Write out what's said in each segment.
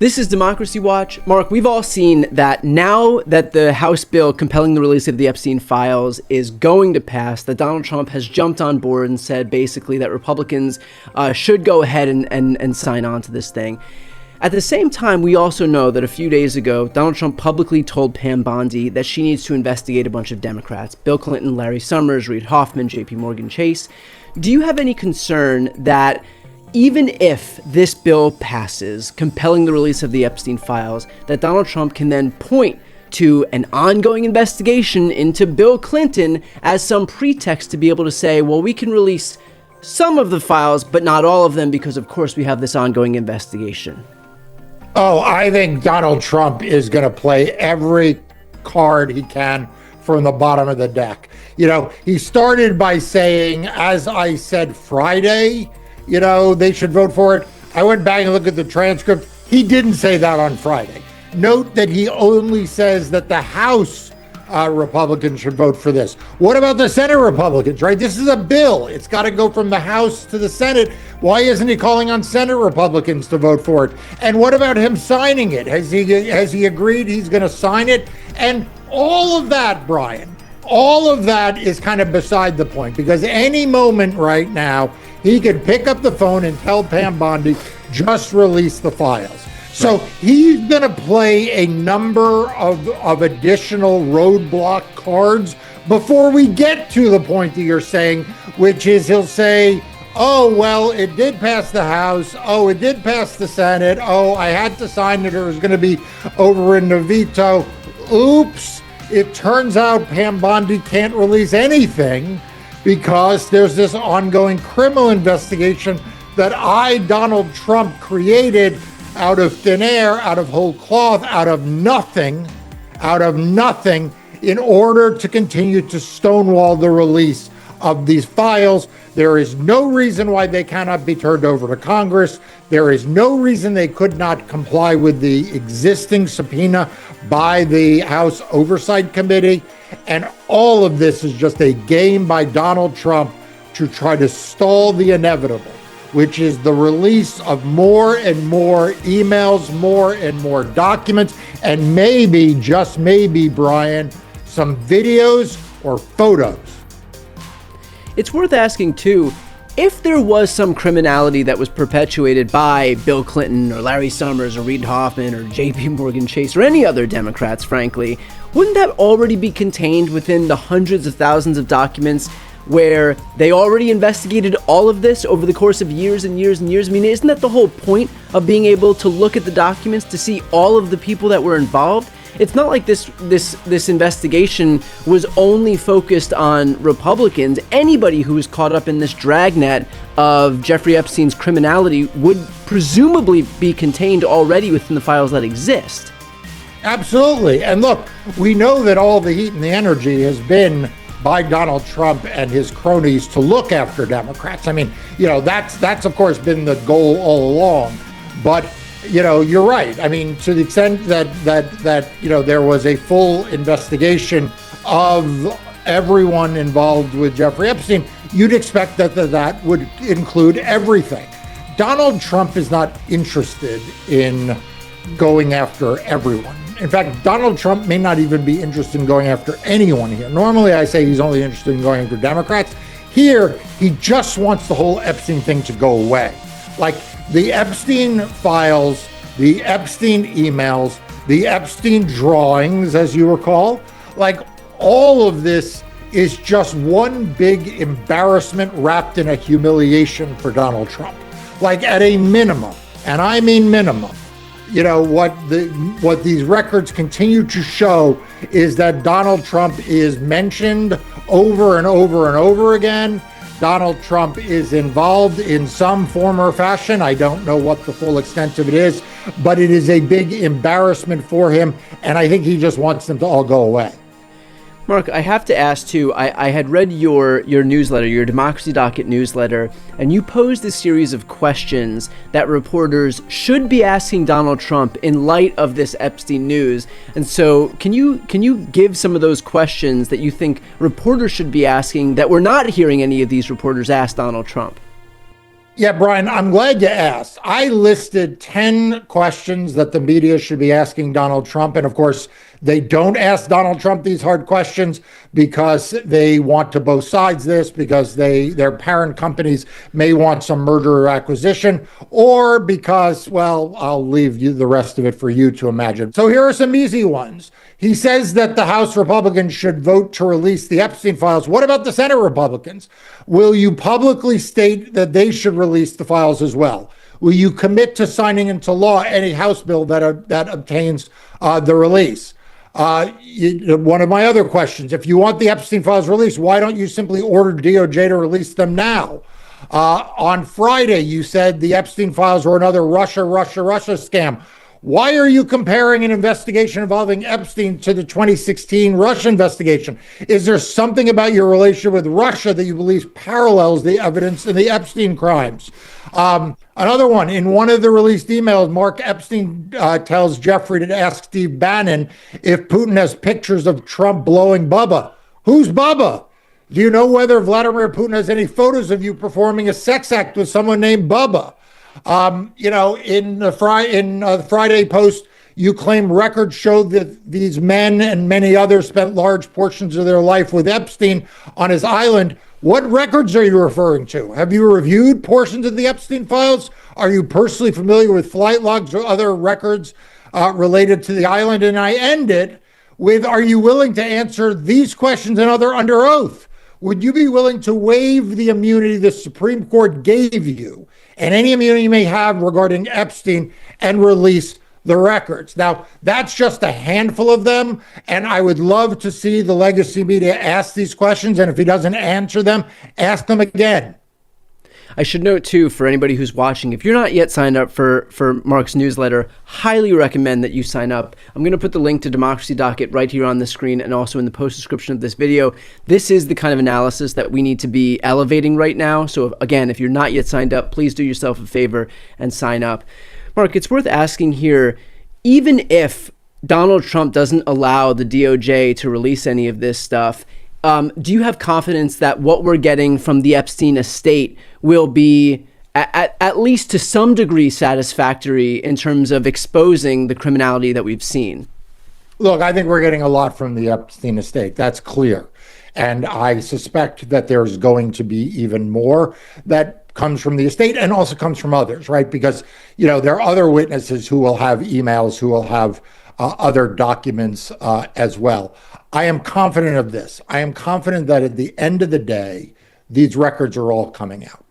This is Democracy Watch. Mark, we've all seen that now that the House bill compelling the release of the Epstein files is going to pass, that Donald Trump has jumped on board and said basically that Republicans should go ahead and sign on to this thing. At the same time, we also know that a few days ago, Donald Trump publicly told Pam Bondi that she needs to investigate a bunch of Democrats: Bill Clinton, Larry Summers, Reid Hoffman, JP Chase. Do you have any concern that even if this bill passes, compelling the release of the Epstein files, that Donald Trump can then point to an ongoing investigation into Bill Clinton as some pretext to be able to say, well, we can release some of the files, but not all of them, because of course we have this ongoing investigation? Oh, I think Donald Trump is going to play every card he can from the bottom of the deck. You know, he started by saying, as I said Friday, they should vote for it. I went back and looked at the transcript. He didn't say that on Friday. Note that he only says that the House Republicans should vote for this. What about the Senate Republicans, right? This is a bill. It's got to go from the House to the Senate. Why isn't he calling on Senate Republicans to vote for it? And what about him signing it? Has he agreed he's going to sign it? And all of that, Brian, all of that is kind of beside the point, because any moment right now, he could pick up the phone and tell Pam Bondi, just release the files. So he's going to play a number of additional roadblock cards before we get to the point that you're saying, which is he'll say, oh, well, it did pass the House. Oh, it did pass the Senate. Oh, I had to sign it or it was going to be overridden a veto. Oops. It turns out Pam Bondi can't release anything because there's this ongoing criminal investigation that Donald Trump, created out of thin air, out of whole cloth, out of nothing, in order to continue to stonewall the release of these files. There is no reason why they cannot be turned over to Congress. There is no reason they could not comply with the existing subpoena by the House Oversight Committee. And all of this is just a game by Donald Trump to try to stall the inevitable, which is the release of more and more emails, more and more documents, and maybe, just maybe, Brian, some videos or photos. It's worth asking, too, if there was some criminality that was perpetuated by Bill Clinton or Larry Summers or Reid Hoffman or JP Chase or any other Democrats, frankly, wouldn't that already be contained within the hundreds of thousands of documents where they already investigated all of this over the course of years and years and years? I mean, isn't that the whole point of being able to look at the documents to see all of the people that were involved? It's not like this investigation was only focused on Republicans. Anybody who was caught up in this dragnet of Jeffrey Epstein's criminality would presumably be contained already within the files that exist. Absolutely. And look, we know that all the heat and the energy has been by Donald Trump and his cronies to look after Democrats. I mean, that's of course been the goal all along. But you're right. I mean, to the extent that there was a full investigation of everyone involved with Jeffrey Epstein, you'd expect that would include everything. Donald Trump is not interested in going after everyone. In fact, Donald Trump may not even be interested in going after anyone here. Normally, I say he's only interested in going after Democrats. Here, he just wants the whole Epstein thing to go away. Like the Epstein files, the Epstein emails, the Epstein drawings, as you recall, like all of this is just one big embarrassment wrapped in a humiliation for Donald Trump. Like at a minimum, and I mean minimum, what these records continue to show is that Donald Trump is mentioned over and over and over again. Donald Trump is involved in some form or fashion. I don't know what the full extent of it is, but it is a big embarrassment for him, and I think he just wants them to all go away. Mark, I have to ask, too, I had read your newsletter, your Democracy Docket newsletter, and you posed a series of questions that reporters should be asking Donald Trump in light of this Epstein news. And so can you give some of those questions that you think reporters should be asking that we're not hearing any of these reporters ask Donald Trump? Yeah, Brian, I'm glad you asked. I listed 10 questions that the media should be asking Donald Trump. And of course, they don't ask Donald Trump these hard questions because they want to both sides this, because their parent companies may want some merger or acquisition, or because, well, I'll leave you the rest of it for you to imagine. So here are some easy ones. He says that the House Republicans should vote to release the Epstein files. What about the Senate Republicans? Will you publicly state that they should release the files as well? Will you commit to signing into law any House bill that obtains the release? One of my other questions, if you want the Epstein files released, why don't you simply order DOJ to release them now? On Friday, you said the Epstein files were another Russia scam. Why are you comparing an investigation involving Epstein to the 2016 Russia investigation? Is there something about your relationship with Russia that you believe parallels the evidence in the Epstein crimes? Another one, in one of the released emails, Mark Epstein tells Jeffrey to ask Steve Bannon if Putin has pictures of Trump blowing Bubba. Who's Bubba? Do you know whether Vladimir Putin has any photos of you performing a sex act with someone named Bubba? In the Friday Post, you claim records show that these men and many others spent large portions of their life with Epstein on his island. What records are you referring to? Have you reviewed portions of the Epstein files? Are you personally familiar with flight logs or other records related to the island? And I end it with, are you willing to answer these questions and other under oath? Would you be willing to waive the immunity the Supreme Court gave you and any immunity you may have regarding Epstein and release the records? Now, that's just a handful of them, and I would love to see the legacy media ask these questions, and if he doesn't answer them, ask them again. I should note, too, for anybody who's watching, if you're not yet signed up for Mark's newsletter, highly recommend that you sign up. I'm going to put the link to Democracy Docket right here on the screen and also in the post description of this video. This is the kind of analysis that we need to be elevating right now. So, again, if you're not yet signed up, please do yourself a favor and sign up. Mark, it's worth asking here, even if Donald Trump doesn't allow the DOJ to release any of this stuff, do you have confidence that what we're getting from the Epstein estate will be at least to some degree satisfactory in terms of exposing the criminality that we've seen? Look, I think we're getting a lot from the Epstein estate. That's clear. And I suspect that there's going to be even more that comes from the estate and also comes from others, right? Because, there are other witnesses who will have emails, who will have other documents as well. I am confident of this. I am confident that at the end of the day, these records are all coming out.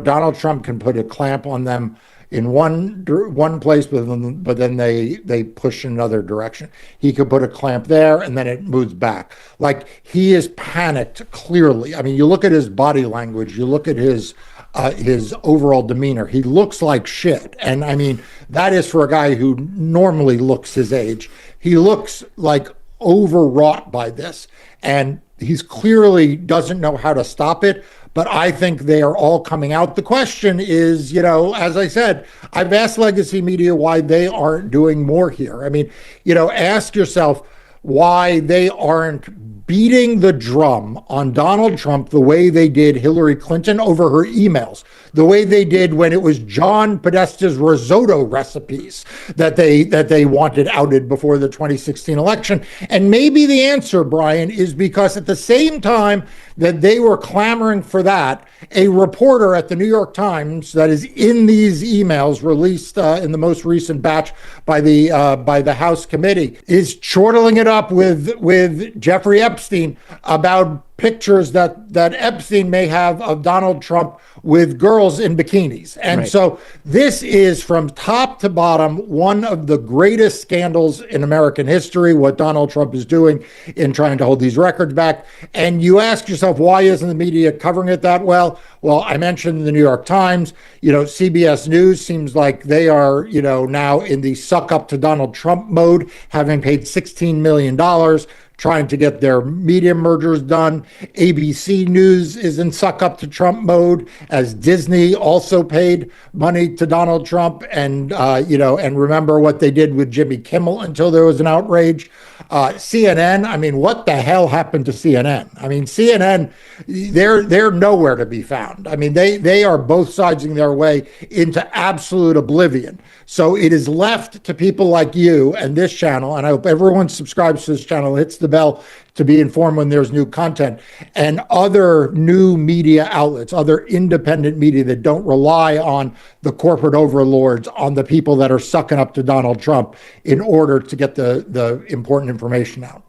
Donald Trump can put a clamp on them in one place, but then they push in another direction. He could put a clamp there, and then it moves back. Like, he is panicked, clearly. I mean, you look at his body language, you look at his overall demeanor. He looks like shit. And I mean, that is for a guy who normally looks his age. He looks like overwrought by this. And he's clearly doesn't know how to stop it. But I think they are all coming out. The question is, as I said, I've asked legacy media why they aren't doing more here. I mean, ask yourself why they aren't beating the drum on Donald Trump the way they did Hillary Clinton over her emails, the way they did when it was John Podesta's risotto recipes that they wanted outed before the 2016 election. And maybe the answer, Brian, is because at the same time that they were clamoring for that, a reporter at the New York Times that is in these emails released in the most recent batch by the House committee is chortling it up with Jeffrey Epstein about pictures that Epstein may have of Donald Trump with girls in bikinis. And right. So this is from top to bottom one of the greatest scandals in American history, what Donald Trump is doing in trying to hold these records back. And you ask yourself, why isn't the media covering it that well? Well, I mentioned the New York Times. CBS News seems like they are, now in the suck up to Donald Trump mode, having paid $16 million trying to get their media mergers done. ABC News is in suck up to Trump mode, as Disney also paid money to Donald Trump. And, and remember what they did with Jimmy Kimmel until there was an outrage. CNN, I mean, what the hell happened to CNN? I mean, CNN, they're nowhere to be found. I mean, they are both siding their way into absolute oblivion. So it is left to people like you and this channel, and I hope everyone subscribes to this channel, hits the bell to be informed when there's new content, and other new media outlets, other independent media that don't rely on the corporate overlords, on the people that are sucking up to Donald Trump in order to get the important information out.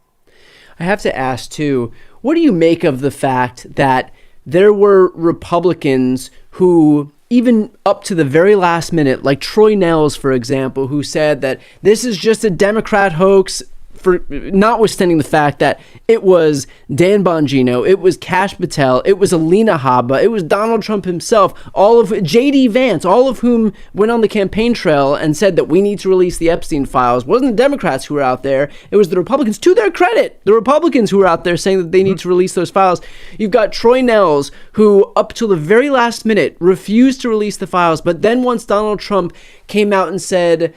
I have to ask, too, what do you make of the fact that there were Republicans who, even up to the very last minute, like Troy Nehls, for example, who said that this is just a Democrat hoax, for notwithstanding the fact that it was Dan Bongino, it was Kash Patel, it was Alina Habba, it was Donald Trump himself, all of J.D. Vance, all of whom went on the campaign trail and said that we need to release the Epstein files. It wasn't the Democrats who were out there. It was the Republicans. To their credit, the Republicans who were out there saying that they need to release those files. You've got Troy Nehls, who up till the very last minute refused to release the files, but then once Donald Trump came out and said,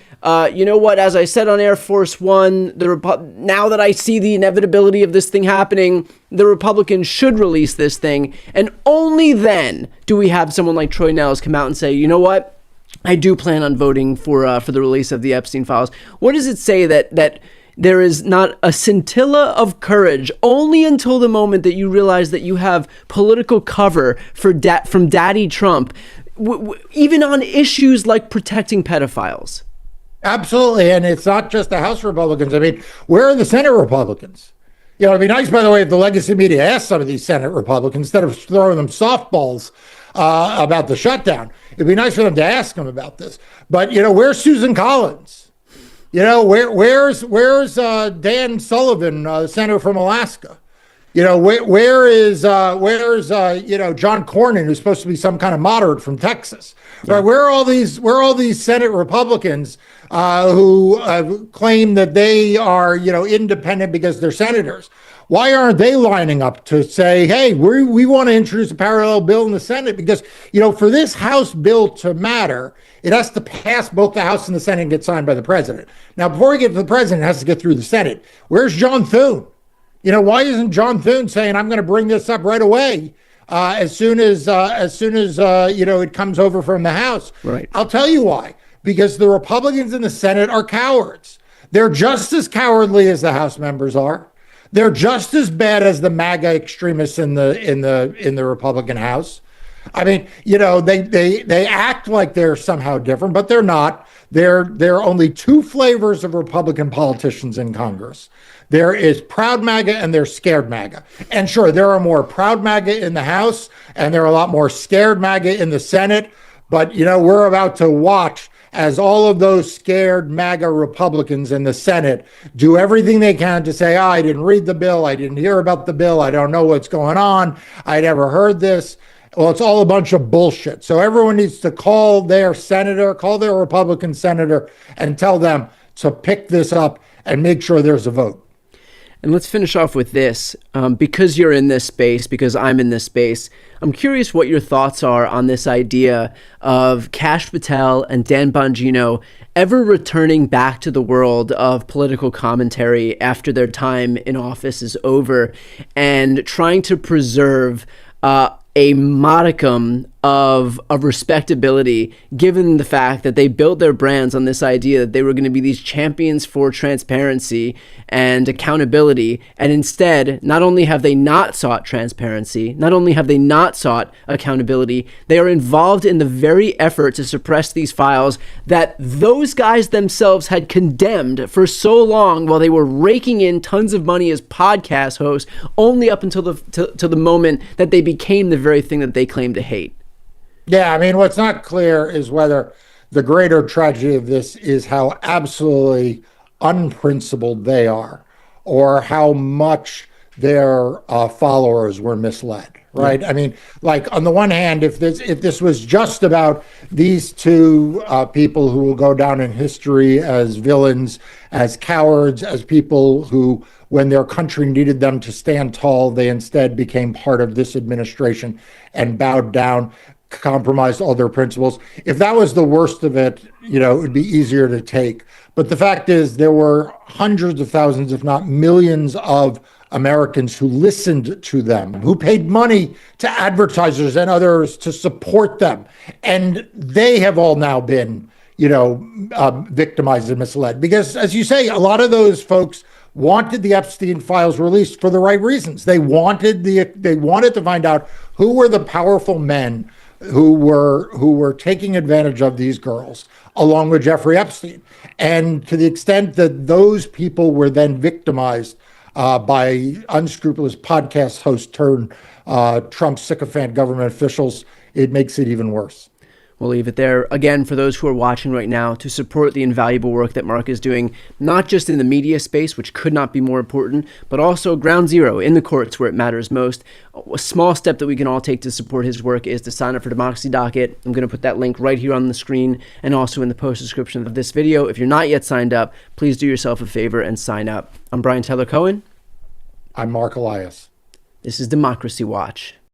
you know what, as I said on Air Force One, now that I see the inevitability of this thing happening, the Republicans should release this thing. And only then do we have someone like Troy Nehls come out and say, you know what, I do plan on voting for the release of the Epstein files. What does it say that there is not a scintilla of courage only until the moment that you realize that you have political cover from Daddy Trump, even on issues like protecting pedophiles? Absolutely. And it's not just the House Republicans. I mean, where are the Senate Republicans? You know, it'd be nice, by the way, if the legacy media asked some of these Senate Republicans, instead of throwing them softballs about the shutdown, it'd be nice for them to ask them about this. But, you know, where's Susan Collins? You know, where's Dan Sullivan, the senator from Alaska? You know, where's John Cornyn, who's supposed to be some kind of moderate from Texas? Yeah. Right? Where are all these Senate Republicans who claim that they are, independent because they're senators? Why aren't they lining up to say, hey, we want to introduce a parallel bill in the Senate? Because, for this House bill to matter, it has to pass both the House and the Senate and get signed by the president. Now, before we get to the president, it has to get through the Senate. Where's John Thune? Why isn't John Thune saying, I'm going to bring this up right away as soon as it comes over from the House? Right. I'll tell you why. Because the Republicans in the Senate are cowards. They're just as cowardly as the House members are. They're just as bad as the MAGA extremists in the Republican House. I mean, they act like they're somehow different, but they're not. There are only two flavors of Republican politicians in Congress. There is proud MAGA and there's scared MAGA. And sure, there are more proud MAGA in the House and there are a lot more scared MAGA in the Senate. But, we're about to watch as all of those scared MAGA Republicans in the Senate do everything they can to say, I didn't read the bill. I didn't hear about the bill. I don't know what's going on. I never heard this. Well, it's all a bunch of bullshit. So everyone needs to call their Republican senator and tell them to pick this up and make sure there's a vote. And let's finish off with this. Because you're in this space, because I'm in this space, I'm curious what your thoughts are on this idea of Kash Patel and Dan Bongino ever returning back to the world of political commentary after their time in office is over and trying to preserve a modicum of respectability, given the fact that they built their brands on this idea that they were going to be these champions for transparency and accountability. And instead, not only have they not sought transparency, not only have they not sought accountability, they are involved in the very effort to suppress these files that those guys themselves had condemned for so long while they were raking in tons of money as podcast hosts, only up until the moment that they became the very thing that they claim to hate. Yeah, I mean, what's not clear is whether the greater tragedy of this is how absolutely unprincipled they are or how much their followers were misled. right? I mean, like on the one hand, if this was just about these two people who will go down in history as villains, as cowards, as people who, when their country needed them to stand tall, they instead became part of this administration and bowed down, compromised all their principles. If that was the worst of it, it would be easier to take. But the fact is, there were hundreds of thousands, if not millions, of Americans who listened to them, who paid money to advertisers and others to support them. And they have all now been, victimized and misled. Because, as you say, a lot of those folks wanted the Epstein Files released for the right reasons. They wanted to find out who were the powerful men who were taking advantage of these girls, along with Jeffrey Epstein. And to the extent that those people were then victimized by unscrupulous podcast hosts turned Trump sycophant government officials, it makes it even worse. We'll leave it there. Again, for those who are watching right now, to support the invaluable work that Mark is doing, not just in the media space, which could not be more important, but also ground zero in the courts where it matters most. A small step that we can all take to support his work is to sign up for Democracy Docket. I'm going to put that link right here on the screen and also in the post description of this video. If you're not yet signed up, please do yourself a favor and sign up. I'm Brian Tyler Cohen. I'm Mark Elias. This is Democracy Watch.